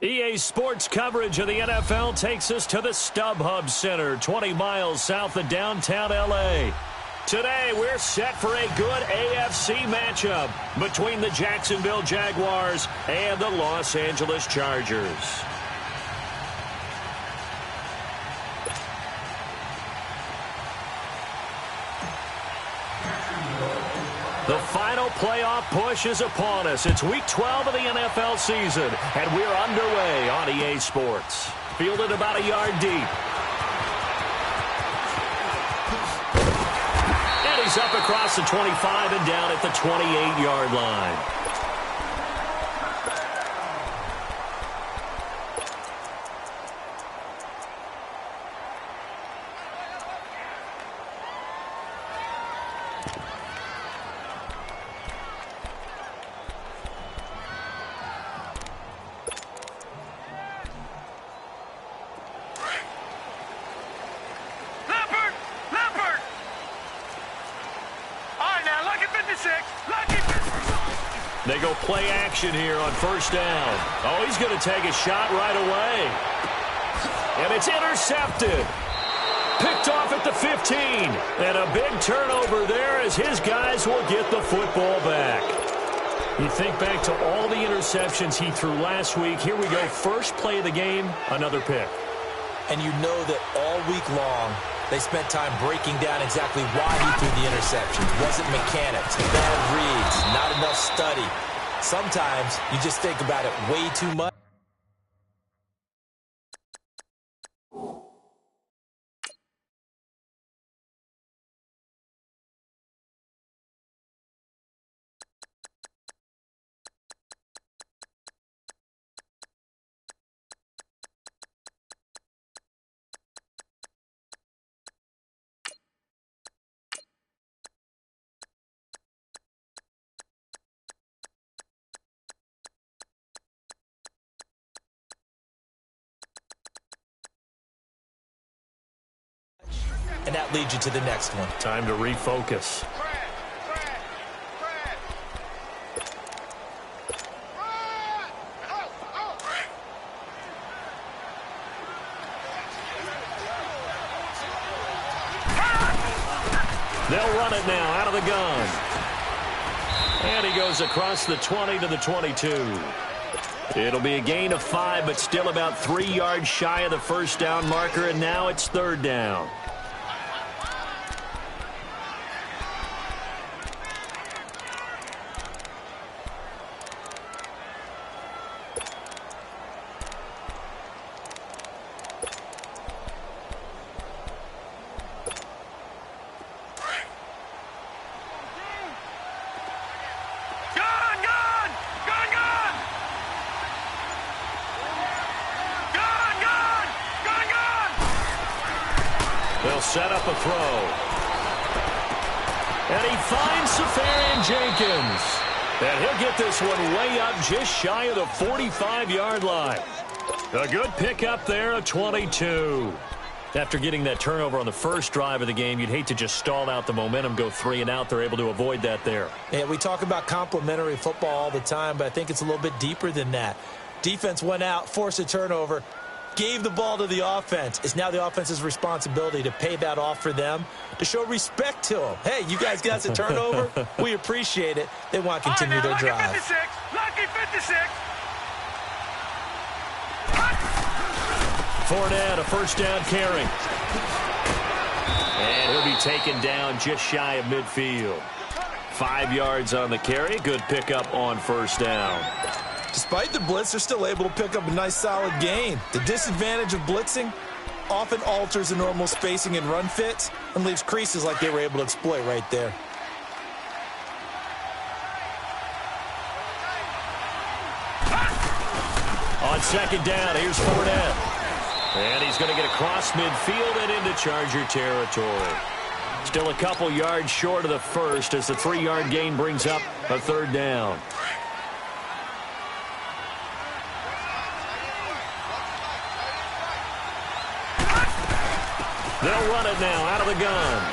EA Sports coverage of the NFL takes us to the StubHub Center, 20 miles south of downtown L.A. Today, we're set for a good AFC matchup between the Jacksonville Jaguars and the Los Angeles Chargers. The final playoff push is upon us. It's Week 12 of the NFL season, and we're underway on EA Sports. Fielded about a yard deep. And he's up across the 25 and down at the 28-yard line. They go play action here on first down. Oh, he's going to take a shot right away. And it's intercepted. Picked off at the 15. And a big turnover there as his guys will get the football back. You think back to all the interceptions he threw last week. Here we go. First play of the game, another pick. And you know that all week long, they spent time breaking down exactly why he threw the interception. Wasn't mechanics, bad reads, not enough study. Sometimes you just think about it way too much. And that leads you to the next one. Time to refocus. They'll run it now out of the gun. And he goes across the 20 to the 22. It'll be a gain of 5, but still about 3 yards shy of the first down marker, and now it's third down. They'll set up a throw. And he finds Safarian Jenkins. And he'll get this one way up just shy of the 45-yard line. A good pickup there, a 22. After getting that turnover on the first drive of the game, you'd hate to just stall out the momentum, go 3 and out. They're able to avoid that there. Yeah, we talk about complementary football all the time, but I think it's a little bit deeper than that. Defense went out, forced a turnover, gave the ball to the offense. It's now the offense's responsibility to pay that off for them, to show respect to them. Hey, you guys got a turnover? We appreciate it. They want to continue their drive. Lucky 56. Fournette, a first down carry. And he'll be taken down just shy of midfield. 5 yards on the carry. Good pickup on first down. Despite the blitz, they're still able to pick up a nice, solid gain. The disadvantage of blitzing often alters the normal spacing and run fits and leaves creases like they were able to exploit right there. On second down, here's Fournette. And he's going to get across midfield and into Charger territory. Still a couple yards short of the first as the 3-yard gain brings up a third down. They'll run it now out of the gun.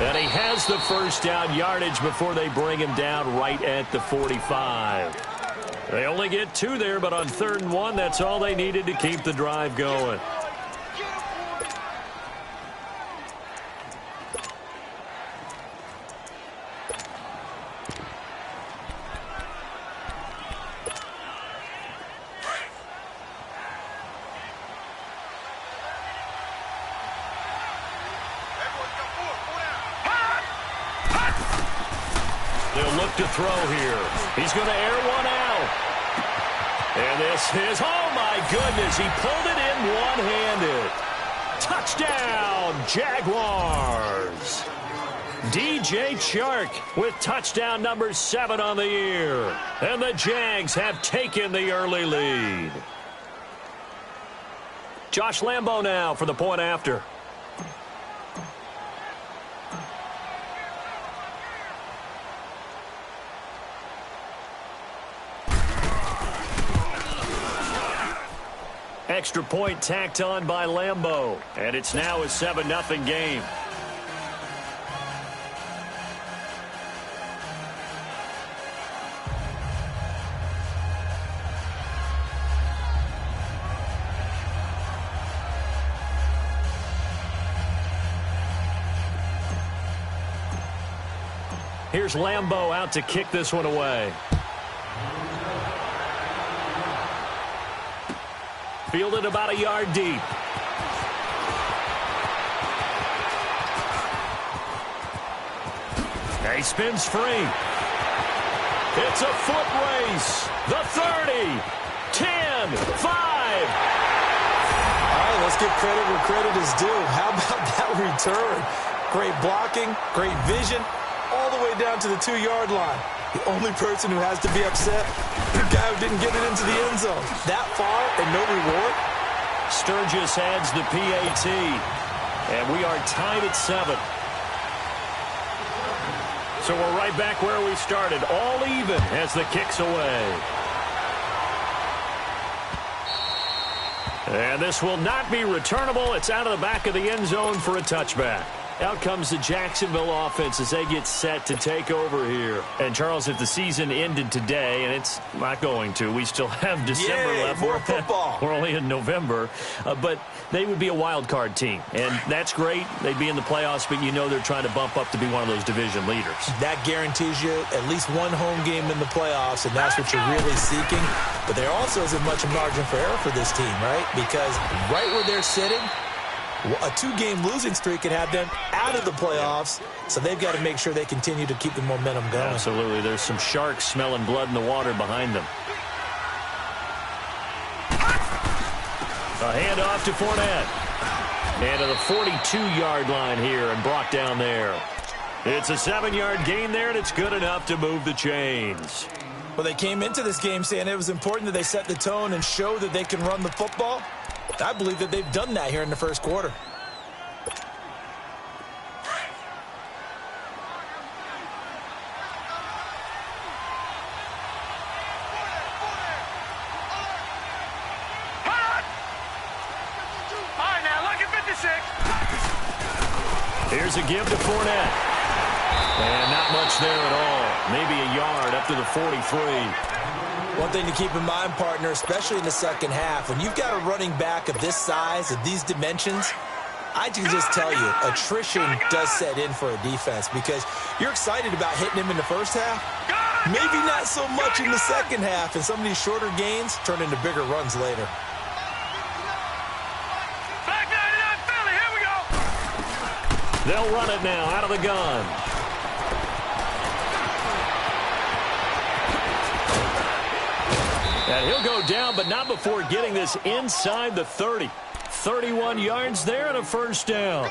And he has the first down yardage before they bring him down right at the 45. They only get 2 there, but on 3rd and 1, that's all they needed to keep the drive going. They'll look to throw here. He's going to air one out. And this is, oh my goodness, he pulled it in one-handed. Touchdown, Jaguars. DJ Chark with touchdown number 7 on the year. And the Jags have taken the early lead. Josh Lambo now for the point after. Extra point tacked on by Lambo. And it's now a 7-0 game. Here's Lambo out to kick this one away. Fielded about a yard deep. He spins free. It's a foot race. The 30, 10, 5. All right, let's give credit where credit is due. How about that return? Great blocking, great vision, all the way down to the 2-yard line. The only person who has to be upset, the guy who didn't get it into the end zone. That far and no reward. Sturgis adds the PAT, and we are tied at 7. So we're right back where we started, all even as the kick's away. And this will not be returnable. It's out of the back of the end zone for a touchback. Out comes the Jacksonville offense as they get set to take over here. And, Charles, if the season ended today, and it's not going to, we still have December left. More football. We're only in November. But they would be a wild card team. And that's great. They'd be in the playoffs, but you know they're trying to bump up to be one of those division leaders. That guarantees you at least one home game in the playoffs, and that's what you're really seeking. But there also isn't much margin for error for this team, right? Because right where they're sitting, a 2-game losing streak could have them out of the playoffs, so they've got to make sure they continue to keep the momentum going. Absolutely. There's some sharks smelling blood in the water behind them. A handoff to Fournette. And to the 42-yard line here and brought down there. It's a 7-yard gain there, and it's good enough to move the chains. Well, they came into this game saying it was important that they set the tone and show that they can run the football. I believe that they've done that here in the first quarter. Here's a give to Fournette. And not much there at all. Maybe a yard up to the 43. One thing to keep in mind, partner, especially in the second half, when you've got a running back of this size, of these dimensions, I can just tell you, attrition does set in for a defense because you're excited about hitting him in the first half. Maybe not so much in the second half, and some of these shorter gains turn into bigger runs later. They'll run it now out of the gun. And he'll go down, but not before getting this inside the 30. 31 yards there and a first down.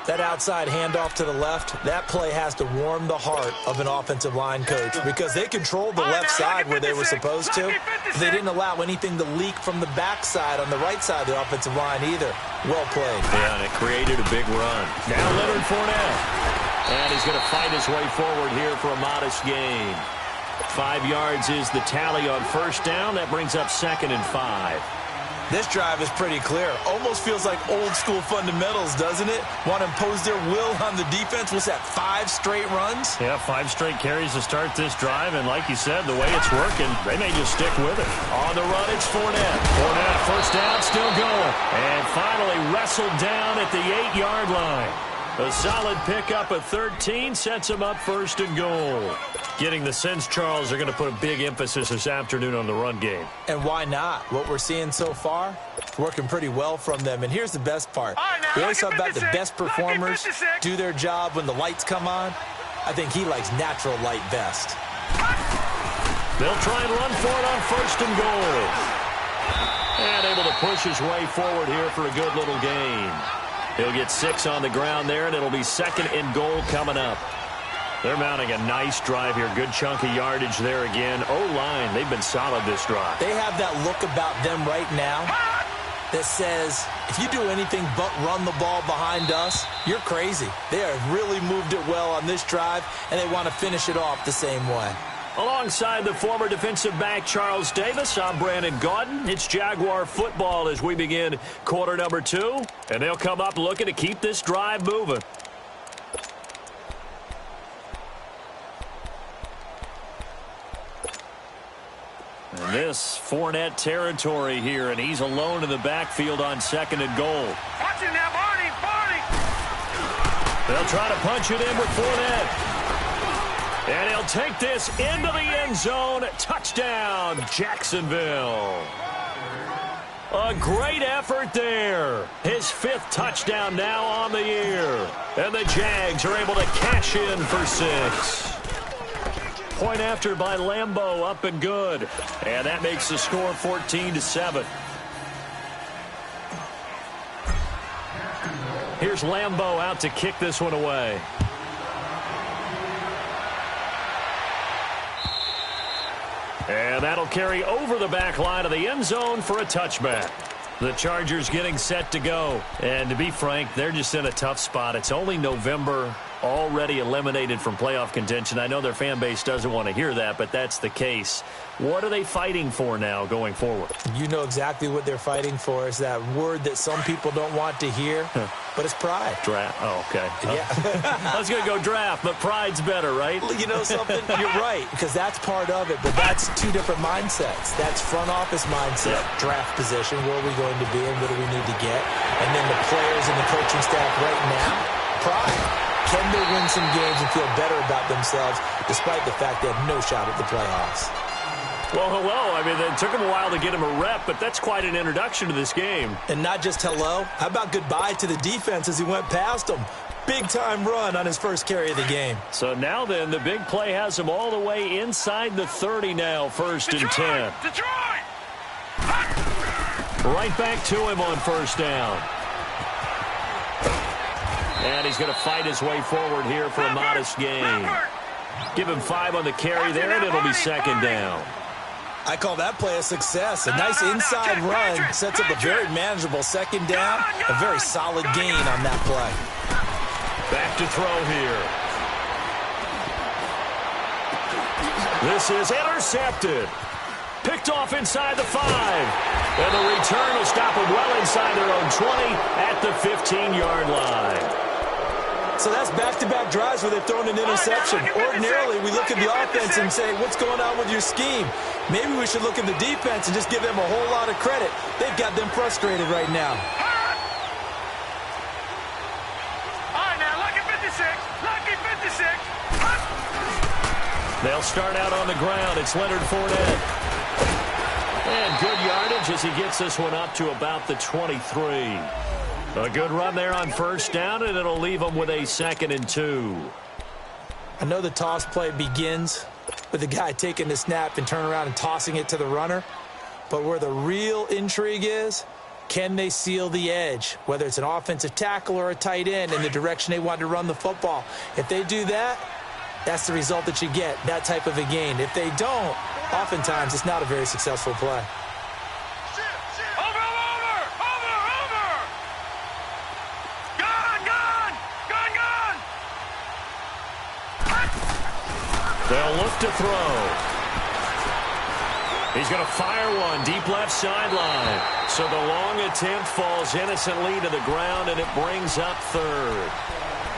That outside handoff to the left, that play has to warm the heart of an offensive line coach because they controlled the left side where they were supposed to. They didn't allow anything to leak from the backside on the right side of the offensive line either. Well played. Yeah, and it created a big run. Now Leonard Fournette. And he's going to fight his way forward here for a modest gain. 5 yards is the tally on first down. That brings up 2nd and 5. This drive is pretty clear. Almost feels like old-school fundamentals, doesn't it? Want to impose their will on the defense. What's that, 5 straight runs? Yeah, 5 straight carries to start this drive, and like you said, the way it's working, they may just stick with it. On the run, it's Fournette. Fournette, first down, still going. And finally wrestled down at the 8-yard line. A solid pickup of 13 sets him up first and goal. Getting the sense, Charles, they're going to put a big emphasis this afternoon on the run game. And why not? What we're seeing so far, working pretty well from them. And here's the best part. We always talk about the best performers do their job when the lights come on. I think he likes natural light best. They'll try and run for it on first and goal. And able to push his way forward here for a good little gain. He'll get 6 on the ground there, and it'll be second and goal coming up. They're mounting a nice drive here. Good chunk of yardage there again. O-line, they've been solid this drive. They have that look about them right now that says, if you do anything but run the ball behind us, you're crazy. They have really moved it well on this drive, and they want to finish it off the same way. Alongside the former defensive back Charles Davis, I'm Brandon Gaudin. It's Jaguar football as we begin quarter number 2. And they'll come up looking to keep this drive moving. And this Fournette territory here, and he's alone in the backfield on second and goal. Watch it now, Barney! Barney! They'll try to punch it in with Fournette. And he'll take this into the end zone. Touchdown, Jacksonville. A great effort there. His 5th touchdown now on the year. And the Jags are able to cash in for 6. Point after by Lambeau, up and good. And that makes the score 14-7. Here's Lambeau out to kick this one away. And that'll carry over the back line of the end zone for a touchback. The Chargers getting set to go. And to be frank, they're just in a tough spot. It's only November, already eliminated from playoff contention. I know their fan base doesn't want to hear that, but that's the case. What are they fighting for now going forward? You know exactly what they're fighting for. Is that word that some people don't want to hear, but it's pride. Draft. Oh, okay. Yeah. I was going to go draft, but pride's better, right? You know something? You're right, because that's part of it, but that's 2 different mindsets. That's front office mindset, draft position, where are we going to be and what do we need to get? And then the players and the coaching staff right now, pride. Can they win some games and feel better about themselves despite the fact they have no shot at the playoffs? Well, hello. I mean, it took him a while to get him a rep, but that's quite an introduction to this game. And not just hello. How about goodbye to the defense as he went past him? Big-time run on his first carry of the game. So now then, the big play has him all the way inside the 30 now, first and 10. Detroit! Right back to him on first down. And he's going to fight his way forward here for a modest gain. Give him 5 on the carry there, and it'll be second down. I call that play a success. A nice inside run sets up a very manageable second down. A very solid gain on that play. Back to throw here. This is intercepted. Picked off inside the 5. And the return will stop them well inside their own 20 at the 15-yard line. So that's back-to-back drives where they've thrown an interception. Ordinarily, we look at the offense and say, what's going on with your scheme? Maybe we should look at the defense and just give them a whole lot of credit. They've got them frustrated right now. All right, now, lucky 56. Lucky 56. They'll start out on the ground. It's Leonard Fournette. And good yardage as he gets this one up to about the 23. A good run there on first down, and it'll leave them with a second and 2. I know the toss play begins with the guy taking the snap and turning around and tossing it to the runner. But where the real intrigue is, can they seal the edge, whether it's an offensive tackle or a tight end, in the direction they want to run the football? If they do that, that's the result that you get, that type of a gain. If they don't, oftentimes it's not a very successful play. They'll look to throw. He's going to fire one deep left sideline. So the long attempt falls innocently to the ground, and it brings up third.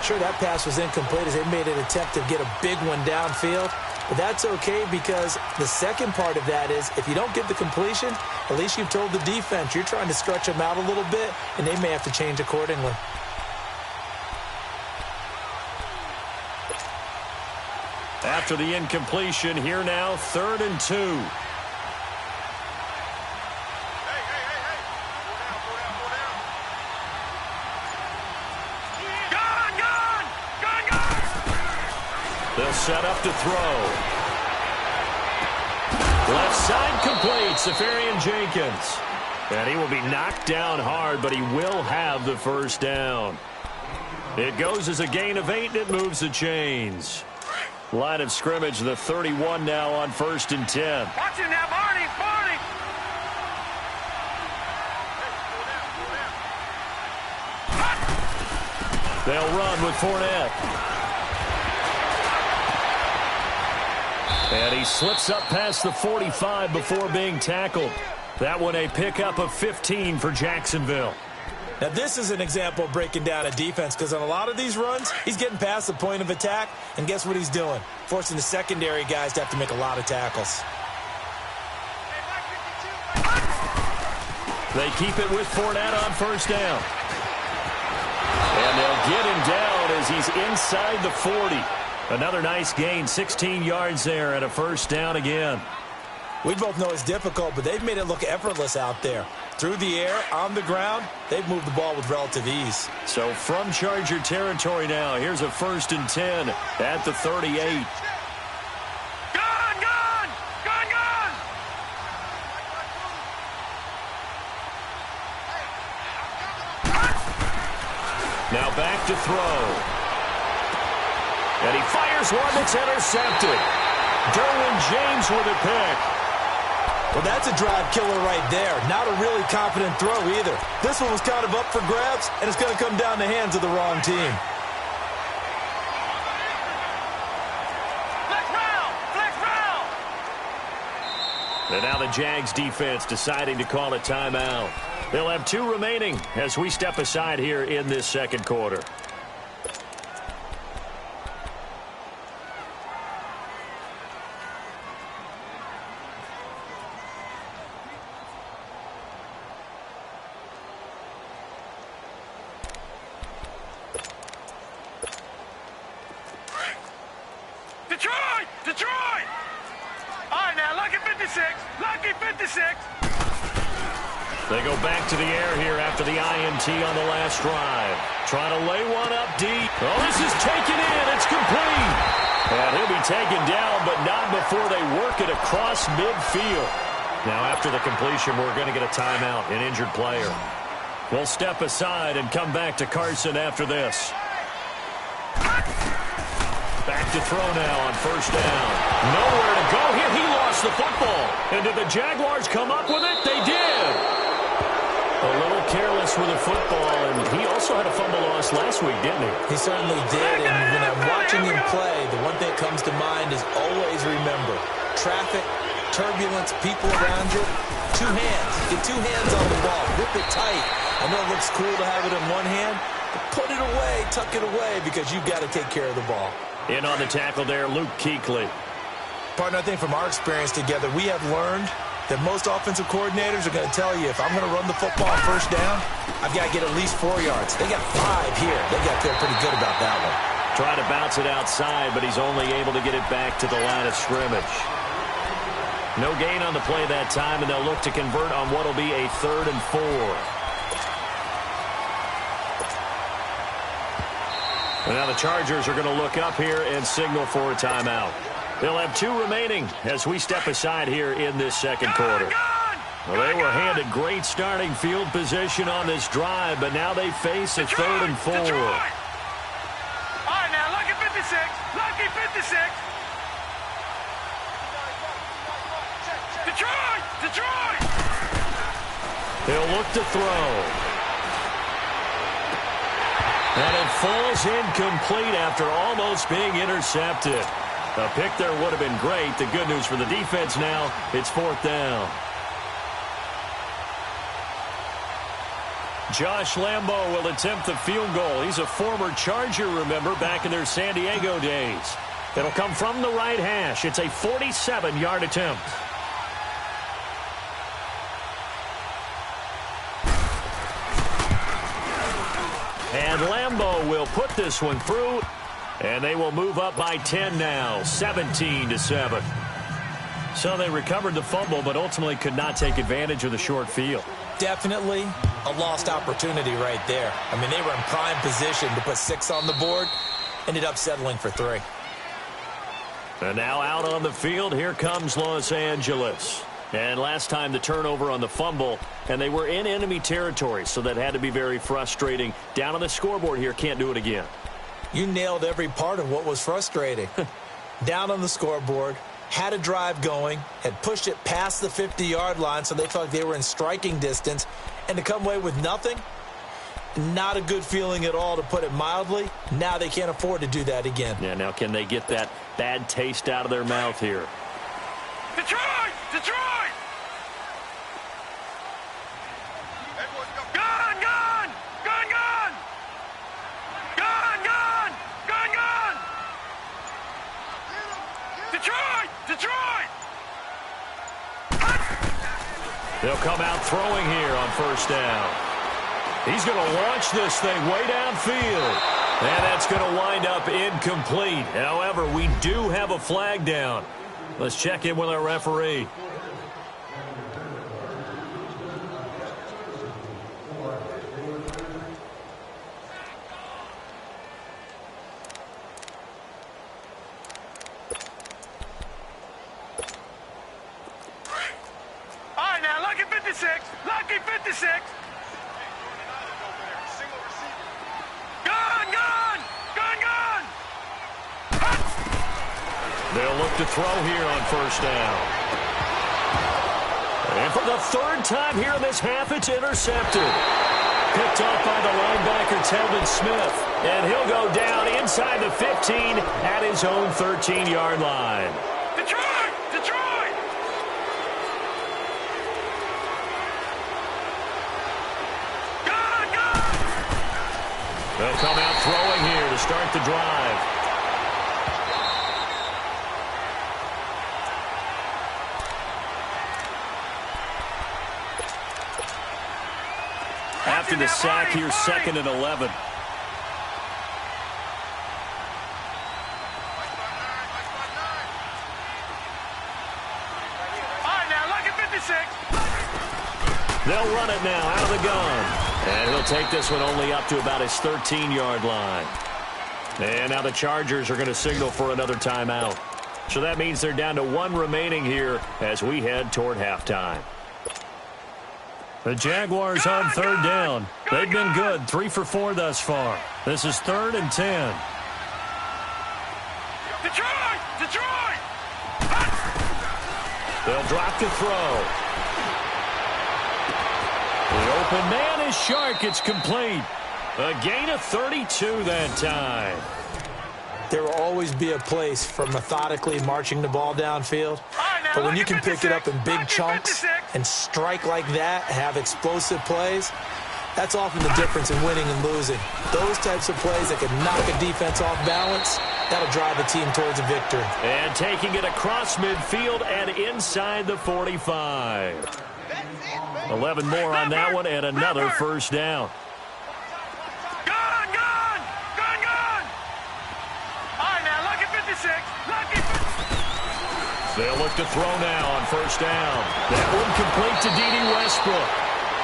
Sure, that pass was incomplete as they made an attempt to get a big one downfield. But that's okay because the second part of that is if you don't get the completion, at least you've told the defense you're trying to stretch them out a little bit, and they may have to change accordingly. After the incompletion, here now, 3rd and 2. They'll set up to throw. Left side complete, Safarian Jenkins. And he will be knocked down hard, but he will have the first down. It goes as a gain of 8, and it moves the chains. Line of scrimmage, the 31 now on 1st and 10. Watch it now, Barney, Barney. They'll run with Fournette. And he slips up past the 45 before being tackled. That one a pickup of 15 for Jacksonville. Now, this is an example of breaking down a defense because on a lot of these runs, he's getting past the point of attack, and guess what he's doing? Forcing the secondary guys to have to make a lot of tackles. They keep it with Fournette on 1st down. And they'll get him down as he's inside the 40. Another nice gain, 16 yards there, and a 1st down again. We both know it's difficult, but they've made it look effortless out there. Through the air, on the ground, they've moved the ball with relative ease. So from Charger territory now, here's a 1st and 10 at the 38. Gone, gone, gone, gone. Now back to throw. And he fires one that's intercepted. Derwin James with a pick. Well, that's a drive killer right there. Not a really confident throw either. This one was kind of up for grabs, and it's going to come down the hands of the wrong team. Flex round, flex round. And now the Jags defense deciding to call a timeout. They'll have 2 remaining as we step aside here in this 2nd quarter. Detroit, Detroit. All right, now, lucky 56, lucky 56. They go back to the air here after the INT on the last drive. Trying to lay one up deep. Oh, this is taken in. It's complete. And he'll be taken down, but not before they work it across midfield. Now, after the completion, we're going to get a timeout, an injured player. We'll step aside and come back to Carson after this. Back to throw now on 1st down. Nowhere to go here. He lost the football. And did the Jaguars come up with it? They did. A little careless with the football, and he also had a fumble loss last week, didn't he? He certainly did, and when I'm watching him play, the one thing that comes to mind is always remember, traffic, turbulence, people around you, 2 hands. Get 2 hands on the ball. Grip it tight. I know it looks cool to have it in one hand, but put it away, tuck it away, because you've got to take care of the ball. In on the tackle there, Luke Kuechly. Partner, I think from our experience together, we have learned that most offensive coordinators are going to tell you, if I'm going to run the football on 1st down, I've got to get at least 4 yards. They got 5 here. They got to feel pretty good about that one. Trying to bounce it outside, but he's only able to get it back to the line of scrimmage. No gain on the play that time, and they'll look to convert on what will be a 3rd and 4. And now the Chargers are going to look up here and signal for a timeout. They'll have 2 remaining as we step aside here in this 2nd quarter. Well, they were handed great starting field position on this drive, but now they face a 3rd and 4. Detroit. All right, now, lucky 56, lucky 56. Detroit, Detroit. They'll look to throw. And it falls incomplete after almost being intercepted. A pick there would have been great. The good news for the defense now, it's 4th down. Josh Lambo will attempt the field goal. He's a former Charger, remember, back in their San Diego days. It'll come from the right hash. It's a 47-yard attempt. And Lambo will put this one through, and they will move up by 10 now, 17-7. So they recovered the fumble, but ultimately could not take advantage of the short field. Definitely a lost opportunity right there. I mean, they were in prime position to put 6 on the board, ended up settling for 3. And now out on the field, here comes Los Angeles. And last time the turnover on the fumble, and they were in enemy territory, so that had to be very frustrating. Down on the scoreboard here, can't do it again. You nailed every part of what was frustrating. Down on the scoreboard, had a drive going, had pushed it past the 50-yard line, so they felt like they were in striking distance, and to come away with nothing, not a good feeling at all, to put it mildly. Now they can't afford to do that again. Yeah, now can they get that bad taste out of their mouth here? Detroit! Detroit! Gun! Gun! Gun! Gun! Gun! Gun! Gun! Gun! Detroit! Detroit! They'll come out throwing here on 1st down. He's going to launch this thing way downfield. And that's going to wind up incomplete. However, we do have a flag down. Let's check in with our referee. All right, now, lucky 56. Lucky 56. Gun! Gun! Gun! Gun! They'll look to throw here on 1st down. And for the 3rd time here in this half, it's intercepted. Picked off by the linebacker, Telvin Smith. And he'll go down inside the 15 at his own 13-yard line. Detroit! Detroit! Gun! Gun! They'll come out throwing here to start the drive. After the sack here, 2nd and 11. They'll run it now out of the gun. And he'll take this one only up to about his 13-yard line. And now the Chargers are going to signal for another timeout. So that means they're down to 1 remaining here as we head toward halftime. The Jaguars on 3rd down. They've been good, 3 for 4 thus far. This is 3rd and 10. Detroit! Detroit! They'll drop to throw. The open man is Shark. It's complete. A gain of 32 that time. There will always be a place for methodically marching the ball downfield. But when you can pick it up in big chunks and strike like that, have explosive plays, that's often the difference in winning and losing. Those types of plays that can knock a defense off balance, that'll drive a team towards a victory. And taking it across midfield and inside the 45. 11 more on that one and another 1st down. Gun! Gun! Gun! Gun! All right, now, lucky 56. Lucky 56. They'll look to throw now on 1st down. That one complete to D.D. Westbrook.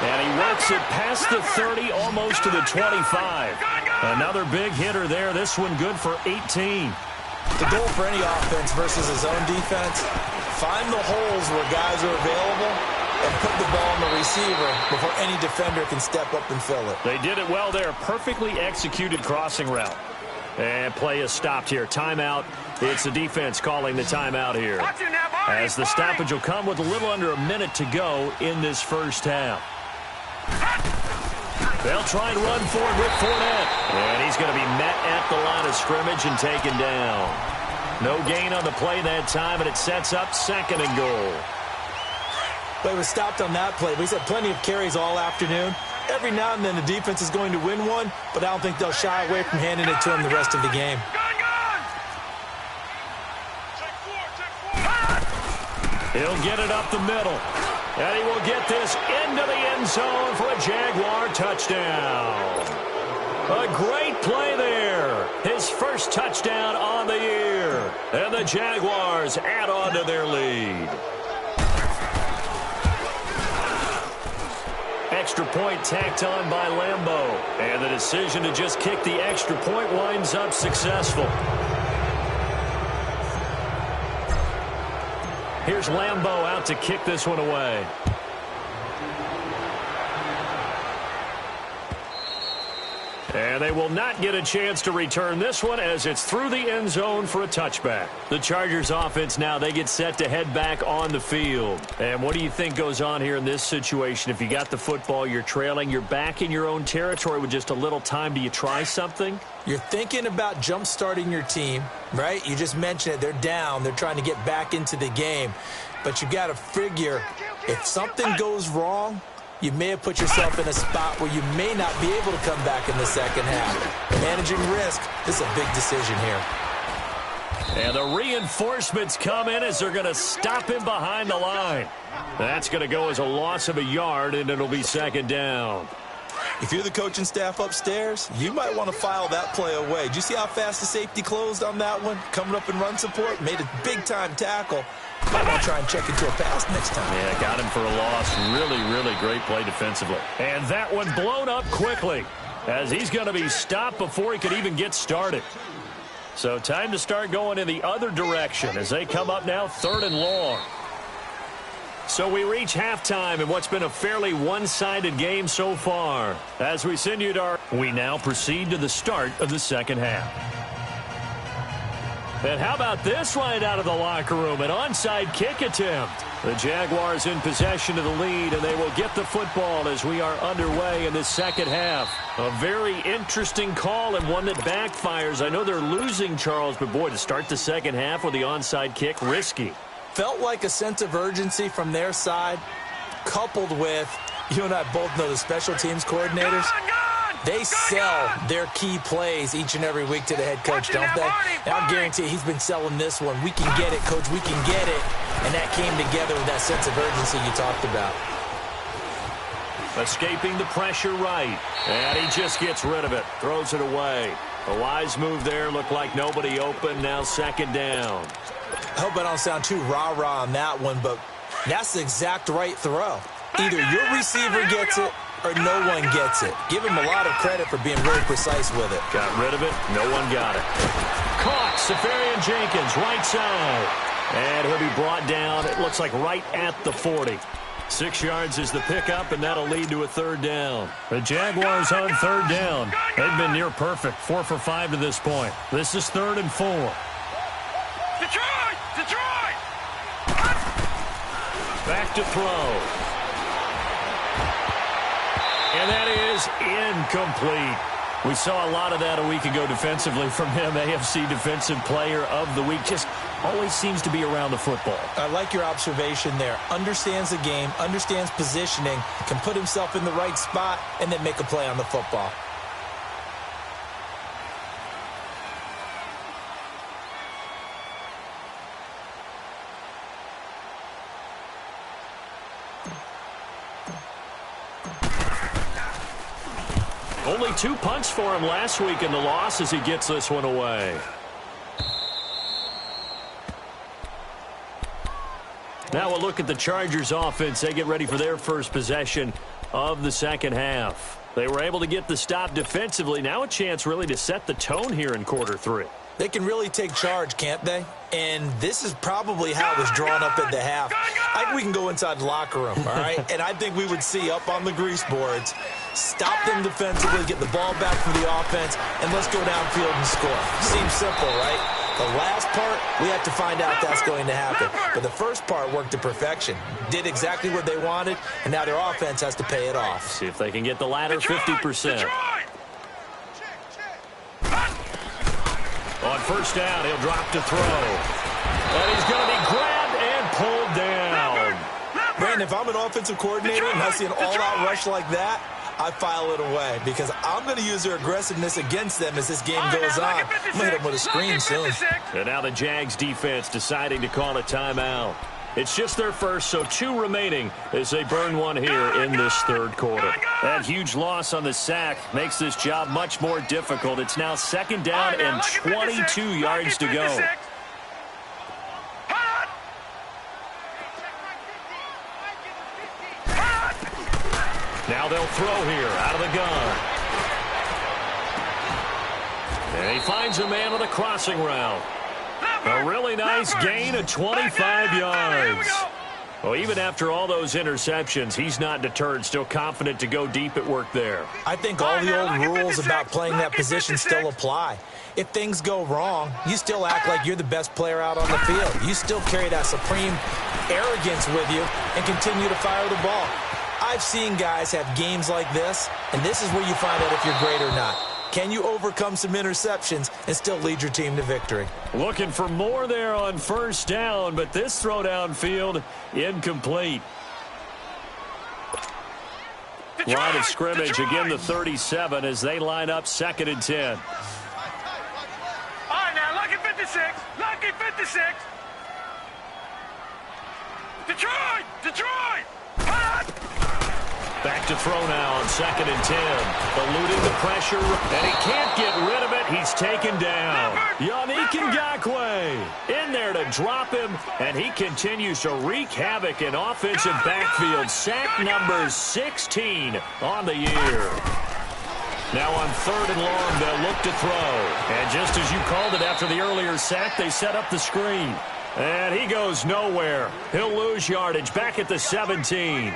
And he works it past the 30, almost to the 25. Another big hitter there. This one good for 18. The goal for any offense versus his own defense, find the holes where guys are available and put the ball on the receiver before any defender can step up and fill it. They did it well there. Perfectly executed crossing route. And play is stopped here. Timeout. It's the defense calling the timeout here. As the stoppage will come with a little under a minute to go in this 1st half. They'll try and run forward with Fournette. And he's going to be met at the line of scrimmage and taken down. No gain on the play that time, and it sets up 2nd and goal. But it was stopped on that play. He's had plenty of carries all afternoon. Every now and then the defense is going to win one, but I don't think they'll shy away from handing it to him the rest of the game. He'll get it up the middle. And he will get this into the end zone for a Jaguar touchdown. A great play there. His first touchdown on the year. And the Jaguars add on to their lead. Extra point tacked on by Lambeau. And the decision to just kick the extra point winds up successful. Here's Lambeau out to kick this one away. And they will not get a chance to return this one as it's through the end zone for a touchback. The Chargers offense now, they get set to head back on the field. And what do you think goes on here in this situation? If you got the football, you're trailing, you're back in your own territory with just a little time. Do you try something? You're thinking about jump-starting your team, right? You just mentioned it. They're down. They're trying to get back into the game. But you got to figure if something goes wrong, you may have put yourself in a spot where you may not be able to come back in the second half. Managing risk, this is a big decision here. And the reinforcements come in as they're going to stop him behind the line. That's going to go as a loss of a yard, and it'll be 2nd down. If you're the coaching staff upstairs, you might want to file that play away. Did you see how fast the safety closed on that one? Coming up in run support, made a big-time tackle. Might want to try and check into a pass next time. Yeah, got him for a loss. Really, really great play defensively. And that one blown up quickly as he's going to be stopped before he could even get started. So time to start going in the other direction as they come up now 3rd and long. So we reach halftime in what's been a fairly one-sided game so far. As we send you to we now proceed to the start of the second half. And how about this right out of the locker room? An onside kick attempt. The Jaguars in possession of the lead, and they will get the football as we are underway in the second half. A very interesting call and one that backfires. I know they're losing, Charles, but boy, to start the second half with the onside kick, risky. Felt like a sense of urgency from their side, coupled with, you and I both know the special teams coordinators. They sell their key plays each and every week to the head coach, don't they? And I guarantee he's been selling this one. We can get it, coach. We can get it. And that came together with that sense of urgency you talked about. Escaping the pressure right. And he just gets rid of it. Throws it away. A wise move there. Looked like nobody open. Now 2nd down. I hope I don't sound too rah-rah on that one, but that's the exact right throw. Either your receiver gets it or no one gets it. Give him a lot of credit for being really precise with it. Got rid of it. No one got it. Caught. Safarian Jenkins, right side. And he'll be brought down, it looks like right at the 40. 6 yards is the pickup, and that'll lead to a 3rd down. The Jaguars on 3rd down. They've been near perfect. 4 for 5 to this point. This is 3rd and 4. Detroit! Detroit! Back to throw. And that is incomplete. We saw a lot of that a week ago defensively from him. AFC Defensive Player of the Week. Just always seems to be around the football. I like your observation there. Understands the game, understands positioning, can put himself in the right spot, and then make a play on the football. Only 2 punts for him last week in the loss as he gets this one away. Now we'll look at the Chargers offense. They get ready for their first possession of the second half. They were able to get the stop defensively. Now a chance really to set the tone here in quarter 3. They can really take charge, can't they? And this is probably how it was drawn up at the half. I think we can go inside the locker room, all right? And I think we would see up on the grease boards, stop them defensively, get the ball back from the offense, and let's go downfield and score. Seems simple, right? The last part, we have to find out if that's going to happen. But the first part worked to perfection. Did exactly what they wanted, and now their offense has to pay it off. See if they can get the latter 50%. On first down. He'll drop to throw. And he's going to be grabbed and pulled down. Brandon, if I'm an offensive coordinator and I see an all-out rush like that, I file it away because I'm going to use their aggressiveness against them as this game goes on. I'm going to hit them with a screen soon. And now the Jags defense deciding to call a timeout. It's just their first, so 2 remaining as they burn one here in this third quarter. That huge loss on the sack makes this job much more difficult. It's now second down and 22 yards to go. Now they'll throw here out of the gun. And he finds a man on the crossing route. A really nice gain of 25 yards. Well, even after all those interceptions, he's not deterred, still confident to go deep at work there. I think all the old rules about playing that position still apply. If things go wrong, you still act like you're the best player out on the field. You still carry that supreme arrogance with you and continue to fire the ball. I've seen guys have games like this, and this is where you find out if you're great or not. Can you overcome some interceptions and still lead your team to victory? Looking for more there on first down, but this throw downfield incomplete. Line of scrimmage, again the 37 as they line up 2nd and 10. All right, now, lucky 56. Lucky 56. Detroit! Detroit! Hot! Back to throw now on 2nd and 10. Eluding the pressure, and he can't get rid of it. He's taken down. Yannick Ngakoue in there to drop him, and he continues to wreak havoc in offensive backfield. Sack number 16 on the year. Now on 3rd and long, they'll look to throw. And just as you called it after the earlier sack, they set up the screen. And he goes nowhere. He'll lose yardage back at the 17.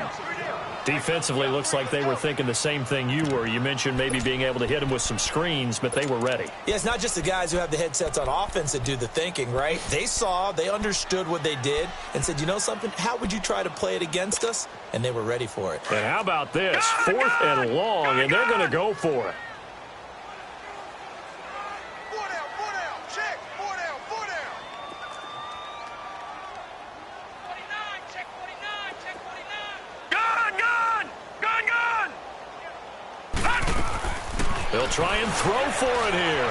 Defensively, looks like they were thinking the same thing you were. You mentioned maybe being able to hit them with some screens, but they were ready. Yeah, it's not just the guys who have the headsets on offense that do the thinking, right? They saw, they understood what they did, and said, you know something, how would you try to play it against us? And they were ready for it. And how about this? 4th and long, and they're going to go for it. They'll try and throw for it here.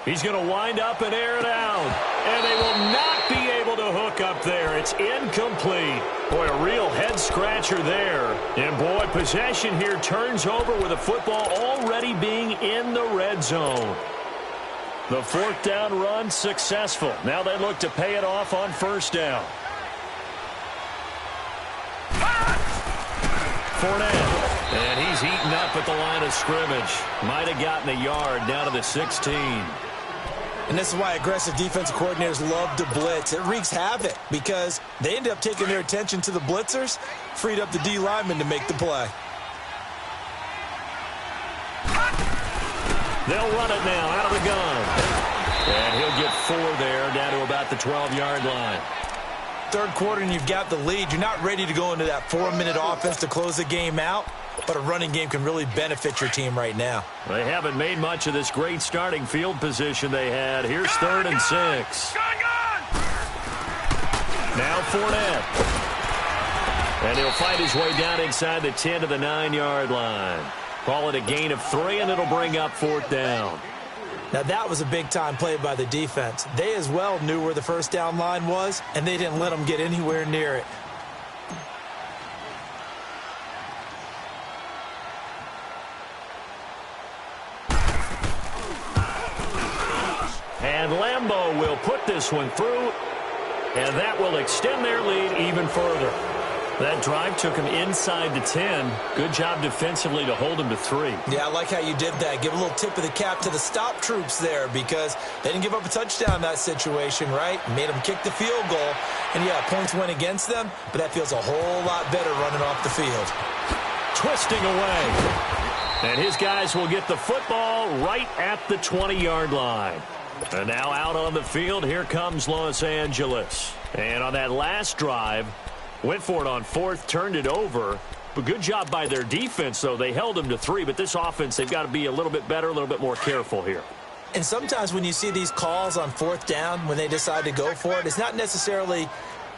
He's going to wind up and air it out. And they will not be able to hook up there. It's incomplete. Boy, a real head-scratcher there. And, boy, possession here turns over with the football already being in the red zone. The 4th down run successful. Now they look to pay it off on 1st down. Fournette. And he's heating up at the line of scrimmage. Might have gotten a yard down to the 16. And this is why aggressive defensive coordinators love to blitz. It wreaks havoc because they end up taking their attention to the blitzers, freed up the D lineman to make the play. They'll run it now out of the gun. And he'll get 4 there down to about the 12-yard line. 3rd quarter and you've got the lead. You're not ready to go into that 4-minute offense to close the game out, but a running game can really benefit your team right now. They haven't made much of this great starting field position they had. Here's 3rd and 6. Now Fournette. And he'll fight his way down inside the 10 to the 9-yard line. Call it a gain of 3, and it'll bring up 4th down. Now, that was a big-time play by the defense. They as well knew where the 1st down line was, and they didn't let them get anywhere near it. And Lambeau will put this one through, and that will extend their lead even further. That drive took him inside the 10. Good job defensively to hold him to 3. Yeah, I like how you did that. Give a little tip of the cap to the stop troops there because they didn't give up a touchdown in that situation, right? Made them kick the field goal. And, yeah, points went against them, but that feels a whole lot better running off the field. Twisting away. And his guys will get the football right at the 20-yard line. And now out on the field, here comes Los Angeles. And on that last drive, Went for it on fourth, turned it over. But good job by their defense, though. They held them to 3, but this offense, they've got to be a little bit better, a little bit more careful here. And sometimes when you see these calls on fourth down, when they decide to go for it, it's not necessarily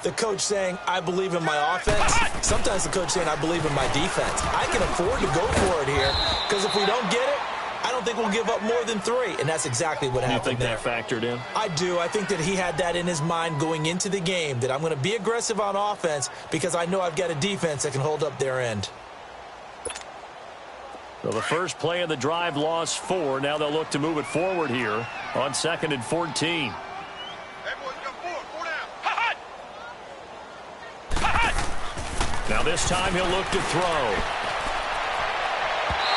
the coach saying, I believe in my offense. Sometimes the coach saying, I believe in my defense. I can afford to go for it here because if we don't get it, I don't think we'll give up more than 3. And that's exactly what happened there. You think that factored in? I do. I think that he had that in his mind going into the game, that I'm going to be aggressive on offense because I know I've got a defense that can hold up their end. So the first play of the drive lost 4. Now they'll look to move it forward here on 2nd and 14. Now this time he'll look to throw.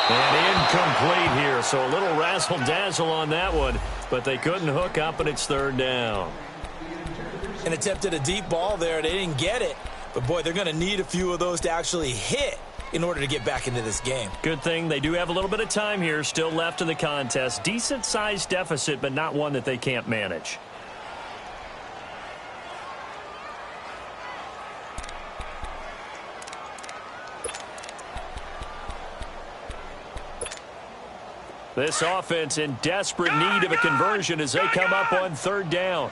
And incomplete here, so a little razzle-dazzle on that one, but they couldn't hook up, and it's 3rd down. And attempted a deep ball there. They didn't get it, but, boy, they're going to need a few of those to actually hit in order to get back into this game. Good thing they do have a little bit of time here still left in the contest. Decent-sized deficit, but not one that they can't manage. This offense in desperate need of a conversion as they come up on 3rd down.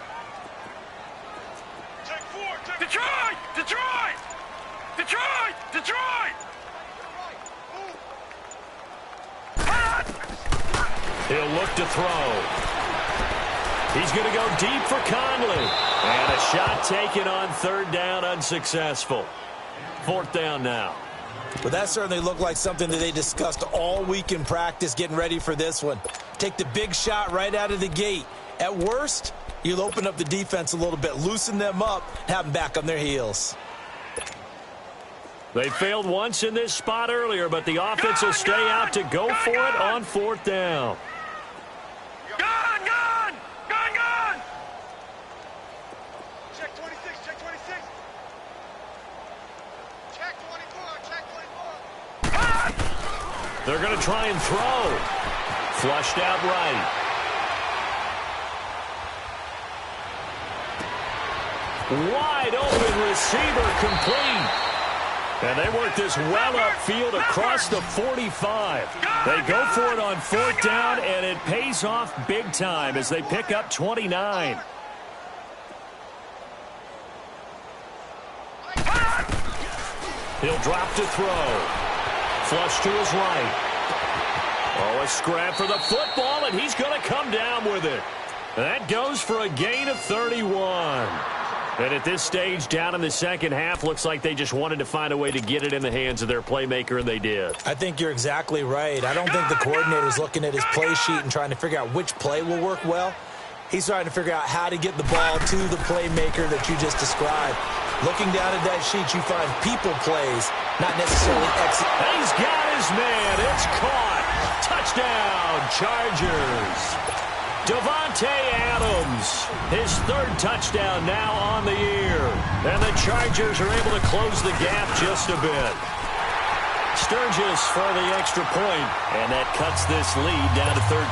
Detroit! Detroit! Detroit! Detroit! He'll look to throw. He's going to go deep for Conley. And a shot taken on 3rd down, unsuccessful. 4th down now. But that certainly looked like something that they discussed all week in practice getting ready for this one. Take the big shot right out of the gate. At worst, you'll open up the defense a little bit, loosen them up, have them back on their heels. They failed once in this spot earlier, but the offense will stay out to go for it on 4th down. Gun! Check 26, check 26. Check 24, check 24. They're going to try and throw. Flushed out right. Wide open receiver complete. And they work this well upfield across the 45. They go for it on 4th down, and it pays off big time as they pick up 29. He'll drop to throw. Flush to his right. Oh, a scrap for the football, and he's going to come down with it. That goes for a gain of 31. And at this stage, down in the second half, looks like they just wanted to find a way to get it in the hands of their playmaker, and they did. I think you're exactly right. I don't think the coordinator's looking at his play sheet and trying to figure out which play will work well. He's trying to figure out how to get the ball to the playmaker that you just described. Looking down at that sheet, you find people plays, not necessarily exit. He's got his man. It's caught. Touchdown, Chargers. Davante Adams, his 3rd touchdown now on the year. And the Chargers are able to close the gap just a bit. Sturgis for the extra point, and that cuts this lead down to 13.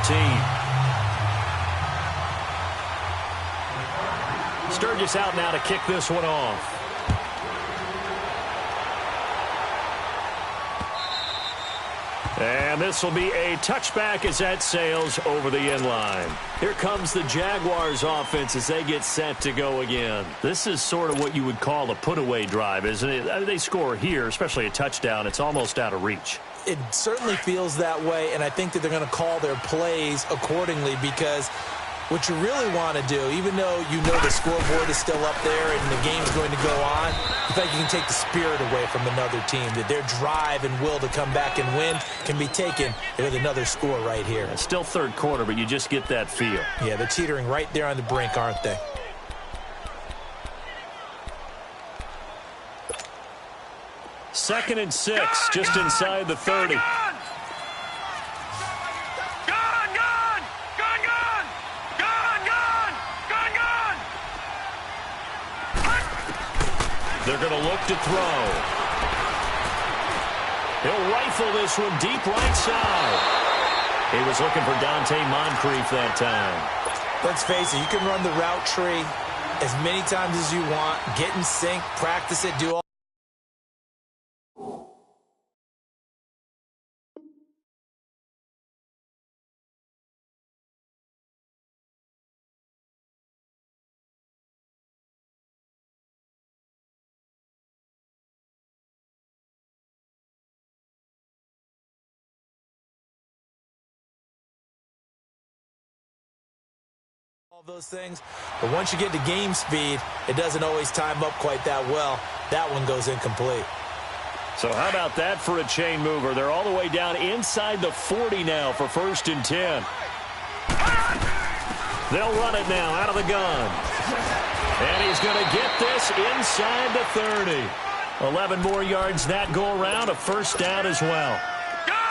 Sturgis out now to kick this one off. And this will be a touchback as that sails over the end line. Here comes the Jaguars offense as they get set to go again. This is sort of what you would call a put-away drive, isn't it? They score here, especially a touchdown. It's almost out of reach. It certainly feels that way, and I think that they're going to call their plays accordingly because what you really want to do, even though you know the scoreboard is still up there and the game's going to go on, you think you can take the spirit away from another team, that their drive and will to come back and win can be taken with another score right here. It's still 3rd quarter, but you just get that feel. Yeah, they're teetering right there on the brink, aren't they? Second and 6, just inside the 30. They're going to look to throw. He'll rifle this one deep right side. He was looking for Dante Moncrief that time. Let's face it, you can run the route tree as many times as you want, get in sync, practice it, do all of those things, but once you get to game speed, it doesn't always time up quite that well. That one goes incomplete. So how about that for a chain mover? They're all the way down inside the 40 now for 1st and 10. They'll run it now out of the gun. And he's going to get this inside the 30. 11 more yards that go around, a 1st down as well.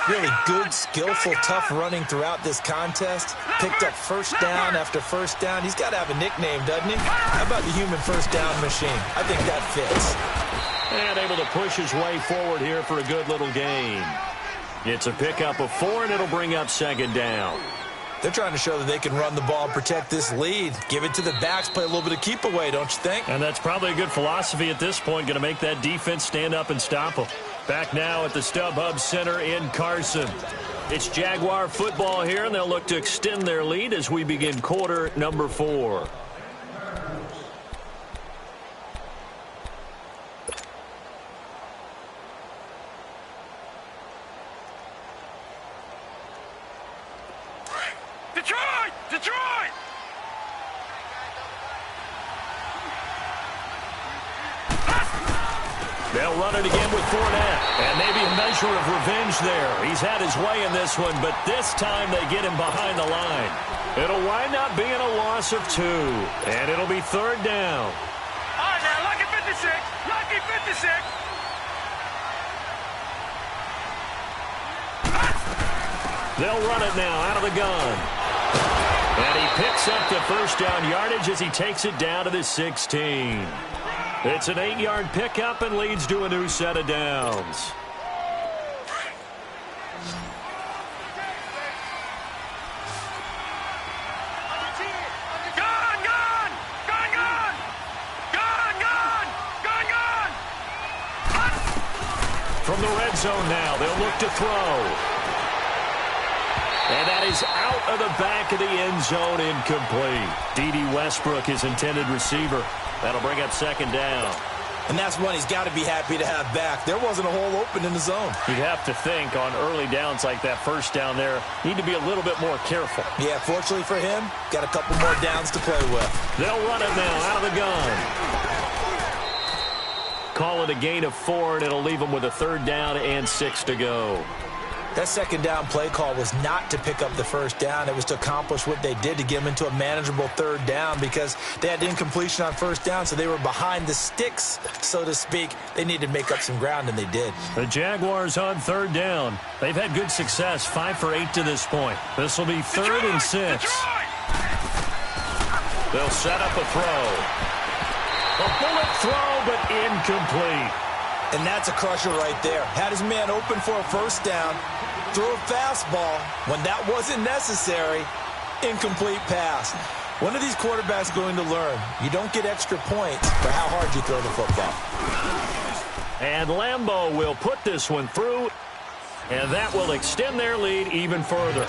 Really good, skillful, tough running throughout this contest. Picked up 1st down after 1st down. He's got to have a nickname, doesn't he? How about the human 1st down machine? I think that fits. And able to push his way forward here for a good little gain. It's a pickup of 4, and it'll bring up 2nd down. They're trying to show that they can run the ball and protect this lead. Give it to the backs, play a little bit of keep away, don't you think? And that's probably a good philosophy at this point, going to make that defense stand up and stop them. Back now at the StubHub Center in Carson. It's Jaguar football here, and they'll look to extend their lead as we begin quarter number 4. Detroit! Detroit! They'll run it again with Fournette. And maybe a measure of revenge there. He's had his way in this one, but this time they get him behind the line. It'll wind up being a loss of 2. And it'll be 3rd down. All right, now, lucky 56. Lucky 56. They'll run it now out of the gun. And he picks up the 1st down yardage as he takes it down to the 16. It's an 8-yard pickup and leads to a new set of downs. Gone, gone! Gone, gone! Gone, gone! Gone, gone! From the red zone now, they'll look to throw. And that is out of the back of the end zone, incomplete. D.D. Westbrook, his intended receiver. That'll bring up 2nd down. And that's one he's got to be happy to have back. There wasn't a hole open in the zone. You'd have to think on early downs like that 1st down there, need to be a little bit more careful. Yeah, fortunately for him, got a couple more downs to play with. They'll run it now out of the gun. Call it a gain of 4, and it'll leave them with a 3rd down and 6 to go. That 2nd down play call was not to pick up the 1st down. It was to accomplish what they did to get them into a manageable 3rd down because they had incompletion on 1st down, so they were behind the sticks, so to speak. They needed to make up some ground, and they did. The Jaguars on 3rd down. They've had good success, 5 for 8 to this point. This will be 3rd and 6. They'll set up a throw. A bullet throw, but incomplete. And that's a crusher right there. Had his man open for a 1st down, threw a fastball when that wasn't necessary, incomplete pass. One of these quarterbacks is going to learn. You don't get extra points for how hard you throw the football. And Lambeau will put this one through, and that will extend their lead even further.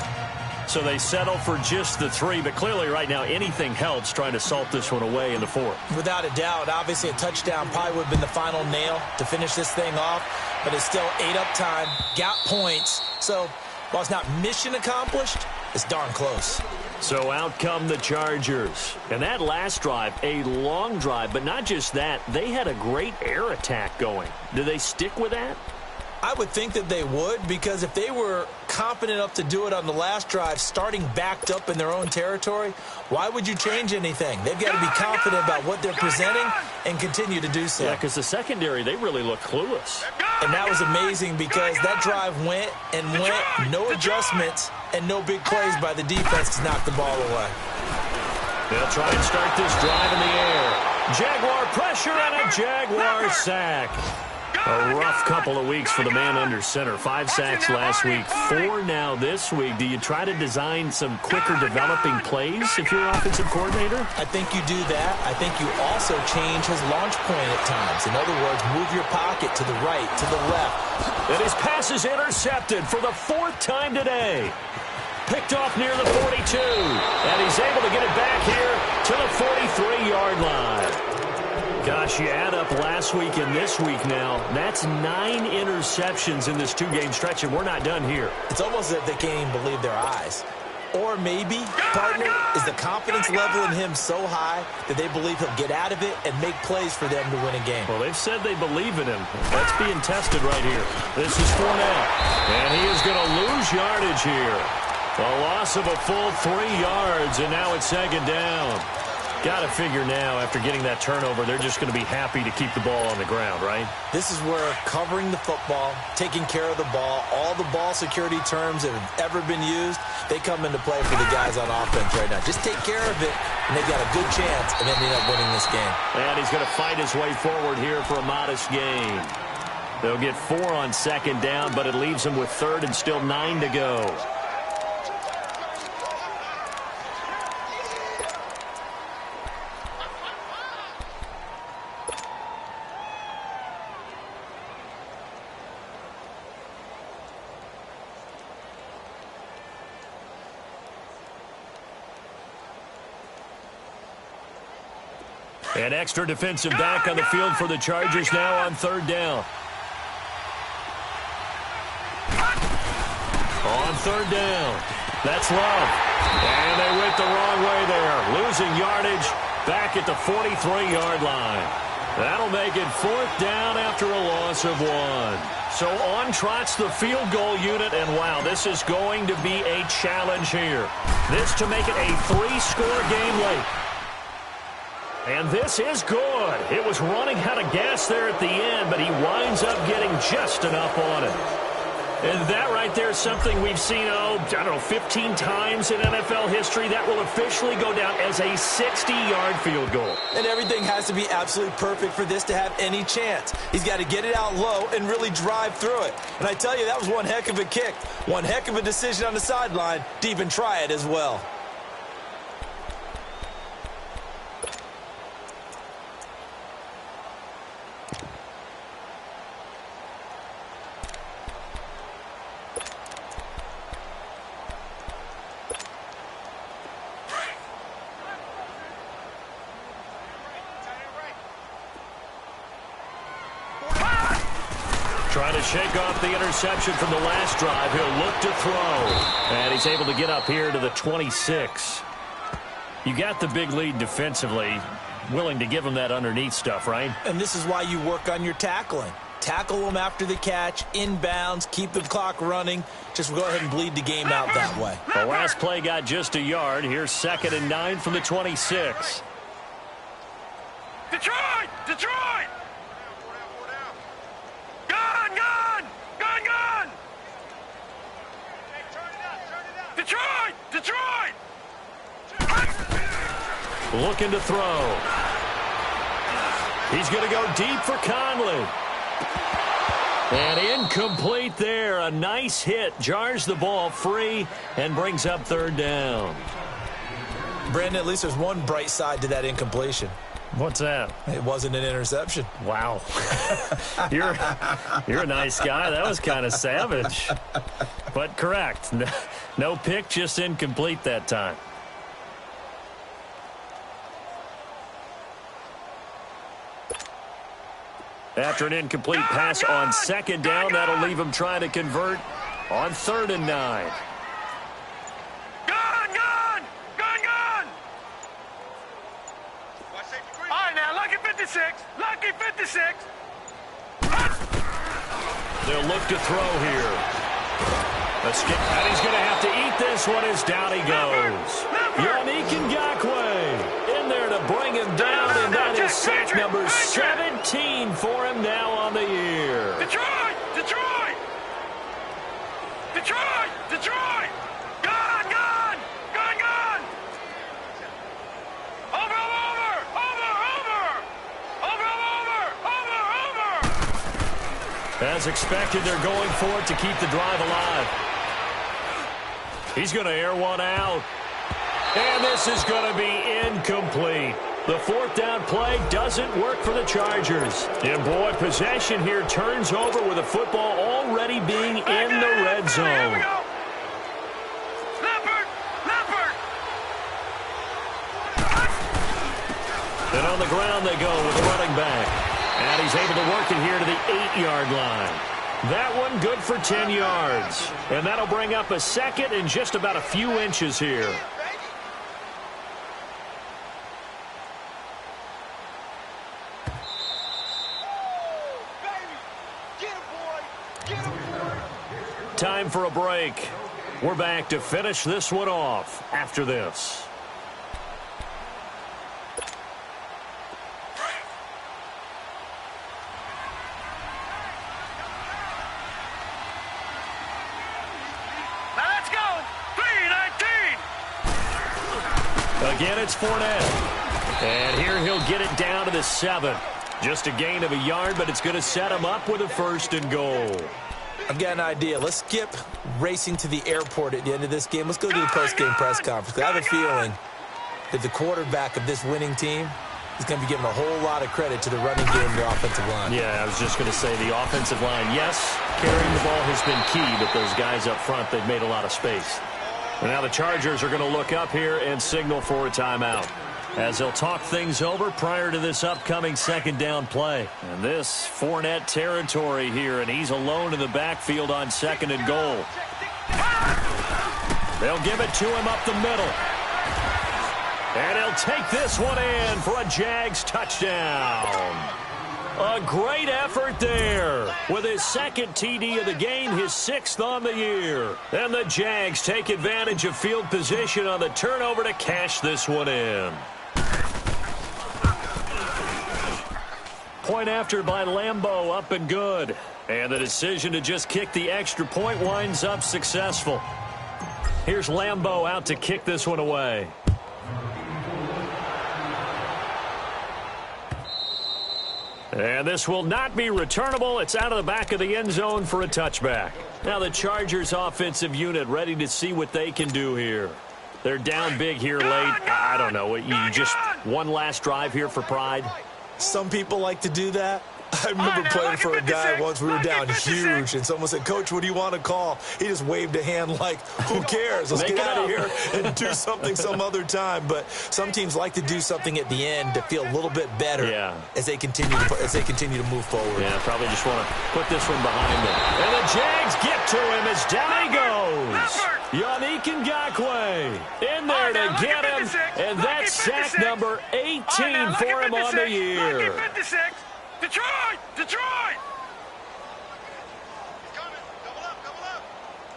So they settle for just the 3, but clearly right now anything helps trying to salt this one away in the 4th. Without a doubt, obviously a touchdown probably would have been the final nail to finish this thing off, but it's still 8-up time, got points. So while it's not mission accomplished, it's darn close. So out come the Chargers. And that last drive, a long drive, but not just that, they had a great air attack going. Do they stick with that? I would think that they would, because if they were competent enough to do it on the last drive, starting backed up in their own territory, why would you change anything? They've got to be confident about what they're presenting and continue to do so. Yeah, because the secondary, they really look clueless. And that was amazing because that drive went and went, no adjustments and no big plays by the defense to knock the ball away. They'll try and start this drive in the air. Jaguar pressure and a Jaguar sack. A rough couple of weeks for the man under center. 5 sacks last week, 4 now this week. Do you try to design some quicker developing plays if you're offensive coordinator? I think you do that. I think you also change his launch point at times. In other words, move your pocket to the right, to the left. And his pass is intercepted for the 4th time today. Picked off near the 42. And he's able to get it back here to the 43-yard line. Gosh, you add up last week and this week now, that's 9 interceptions in this 2-game stretch, and we're not done here. It's almost as if they can't even believe their eyes. Or maybe, partner, is the confidence level in him so high that they believe he'll get out of it and make plays for them to win a game. Well, they've said they believe in him. That's being tested right here. This is Fournette, and he is going to lose yardage here. A loss of a full 3 yards, and now it's second down. Got to figure now, after getting that turnover, they're just going to be happy to keep the ball on the ground, right? This is where covering the football, taking care of the ball, all the ball security terms that have ever been used, they come into play for the guys on offense right now. Just take care of it, and they've got a good chance of ending up winning this game. And he's going to fight his way forward here for a modest gain. They'll get 4 on second down, but it leaves them with third and still 9 to go. An extra defensive back on the field for the Chargers now on third down. On third down, that's Love. And they went the wrong way there. Losing yardage back at the 43-yard line. That'll make it fourth down after a loss of 1. So on trots the field goal unit, and wow, this is going to be a challenge here. This to make it a 3-score game late. And this is good. It was running out of gas there at the end, but he winds up getting just enough on it. And that right there is something we've seen, I don't know, 15 times in NFL history. That will officially go down as a 60-yard field goal. And everything has to be absolutely perfect for this to have any chance. He's got to get it out low and really drive through it. And I tell you, that was one heck of a kick. One heck of a decision on the sideline to even try it as well. Trying to shake off the interception from the last drive. He'll look to throw. And he's able to get up here to the 26. You got the big lead defensively. Willing to give him that underneath stuff, right? And this is why you work on your tackling. Tackle them after the catch, inbounds, keep the clock running. Just go ahead and bleed the game out that way. The last play got just a yard. Here's 2nd and 9 from the 26. Detroit! Detroit! Gun! Gun! Gun! Gun! Detroit! Detroit! Looking to throw. He's going to go deep for Conley. And incomplete there. A nice hit. Jars the ball free and brings up third down. Brandon, at least there's one bright side to that incompletion. What's that? It wasn't an interception. Wow. You're a nice guy. That was kind of savage. But correct. No pick, just incomplete that time. After an incomplete pass on 2nd down, that'll leave him trying to convert on 3rd and 9. Gun! Gun! Gun! Gun! All right, now, lucky 56. Lucky 56. They'll look to throw here. And he's going to have to eat this one as down he goes. Yannick Ngakoue in there to bring him down, and that is sack number 17 for him now on the year. Detroit! Detroit! Detroit! Detroit! Gun! Gun! Gun! Gun! Over! Over! Over! Over! Over! Over! Over! Over! As expected, they're going for it to keep the drive alive. He's going to air one out. And this is going to be incomplete. The 4th down play doesn't work for the Chargers. And boy, possession here turns over with the football already being in the red zone. Here we go. Leopard! Leopard! And on the ground they go with the running back. And he's able to work it here to the 8-yard line. That one good for 10 yards. And that'll bring up a second and just about a few inches here. Time for a break. We're back to finish this one off after this. Now let's go. 3-19. Again, it's Fournette. And here he'll get it down to the 7. Just a gain of a yard, but it's going to set him up with a 1st and goal. I've got an idea. Let's skip racing to the airport at the end of this game. Let's go to the post-game press conference. I have a feeling that the quarterback of this winning team is going to be giving a whole lot of credit to the running game and the offensive line. Yeah, I was just going to say the offensive line, yes, carrying the ball has been key, but those guys up front, they've made a lot of space. And now the Chargers are going to look up here and signal for a timeout, as they'll talk things over prior to this upcoming 2nd down play. And this Fournette territory here, and he's alone in the backfield on 2nd and goal. They'll give it to him up the middle. And he'll take this one in for a Jags touchdown. A great effort there with his 2nd TD of the game, his 6th on the year. And the Jags take advantage of field position on the turnover to cash this one in. Point after by Lambeau, up and good. And the decision to just kick the extra point winds up successful. Here's Lambeau out to kick this one away. And this will not be returnable. It's out of the back of the end zone for a touchback. Now the Chargers offensive unit ready to see what they can do here. They're down big here late. I don't know. You just one last drive here for pride. Some people like to do that. I remember playing for a guy once. We were down huge, and someone said, "Coach, what do you want to call?" He just waved a hand like, who cares? Let's get out of here and do something some other time. But some teams like to do something at the end to feel a little bit better as they continue to move forward. Yeah, probably just want to put this one behind them. And the Jags get to him as down he goes. Yannick Ngakoue in there to get him, and that's sack number 18 for him on the year. Detroit! Detroit! He's coming. Double up. Double up.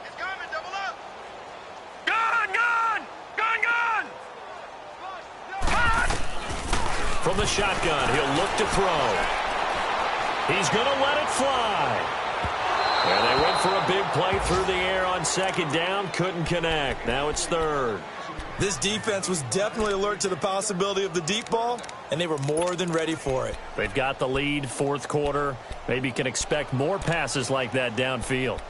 He's coming. Double up. Gone! Gone! Gone! Gone! From the shotgun, he'll look to throw. He's going to let it fly. And they went for a big play through the air on 2nd down. Couldn't connect. Now it's 3rd. This defense was definitely alert to the possibility of the deep ball, and they were more than ready for it. They've got the lead, 4th quarter. Maybe can expect more passes like that downfield.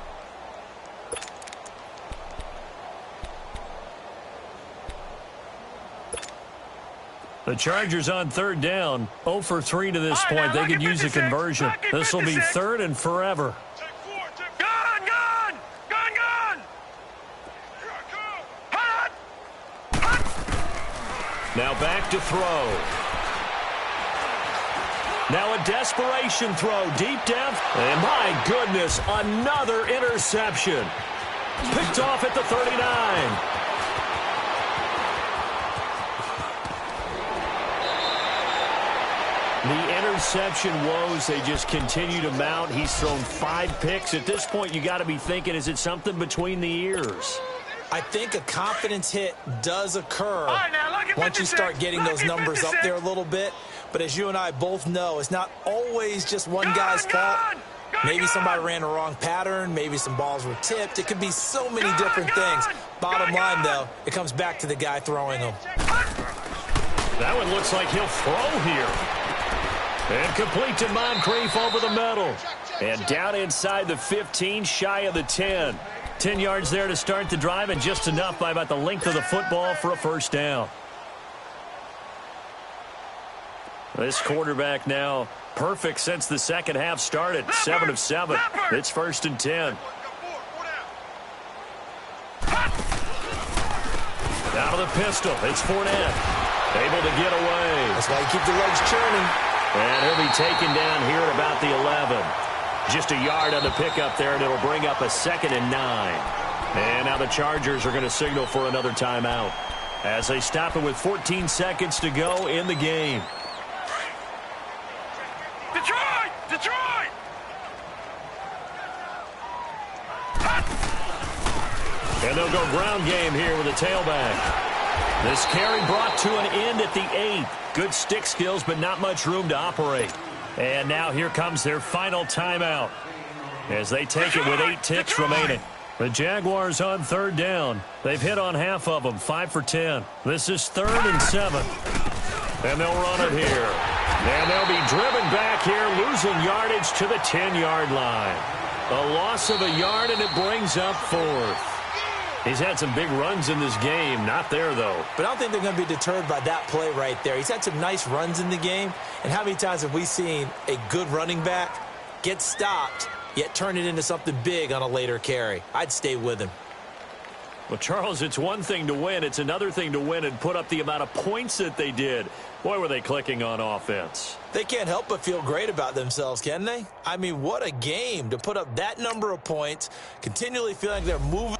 The Chargers on 3rd down, 0 for 3 to this point. They could use a conversion. This will be 3rd and forever. Gone! Gone! Gone! Gone! Now back to throw. Now a desperation throw deep down. And my goodness, another interception. Picked off at the 39. The interception woes, they just continue to mount. He's thrown 5 picks. At this point, you got to be thinking, is it something between the ears? I think a confidence hit does occur now, once you start getting those numbers up there a little bit. But as you and I both know, it's not always just one guy's fault. Maybe somebody ran a wrong pattern. Maybe some balls were tipped. It could be so many different things. Bottom line, though, it comes back to the guy throwing them. That one looks like he'll throw here. And complete to Moncrief over the middle. And down inside the 15, shy of the 10. 10 yards there to start the drive, and just enough by about the length of the football for a 1st down. This quarterback now perfect since the 2nd half started. 7 of 7. It's 1st and 10. Out of the pistol. It's Fournette. Able to get away. That's why you keep the legs churning. And he'll be taken down here at about the 11. Just a yard on the pickup there, and it'll bring up a 2nd and 9. And now the Chargers are going to signal for another timeout as they stop it with 14 seconds to go in the game. Detroit! Detroit! And they'll go ground game here with a tailback. This carry brought to an end at the 8. Good stick skills, but not much room to operate. And now here comes their final timeout as they take it with 8 ticks remaining. The Jaguars on 3rd down. They've hit on half of them, 5 for 10. This is 3rd and 7. And they'll run it here. And they'll be driven back here, losing yardage to the 10-yard line. A loss of a yard, and it brings up 4th. He's had some big runs in this game. Not there, though. But I don't think they're going to be deterred by that play right there. He's had some nice runs in the game. And how many times have we seen a good running back get stopped, yet turn it into something big on a later carry? I'd stay with him. Well, Charles, it's one thing to win. It's another thing to win and put up the amount of points that they did. Boy, were they clicking on offense. They can't help but feel great about themselves, can they? I mean, what a game to put up that number of points, continually feeling like they're moving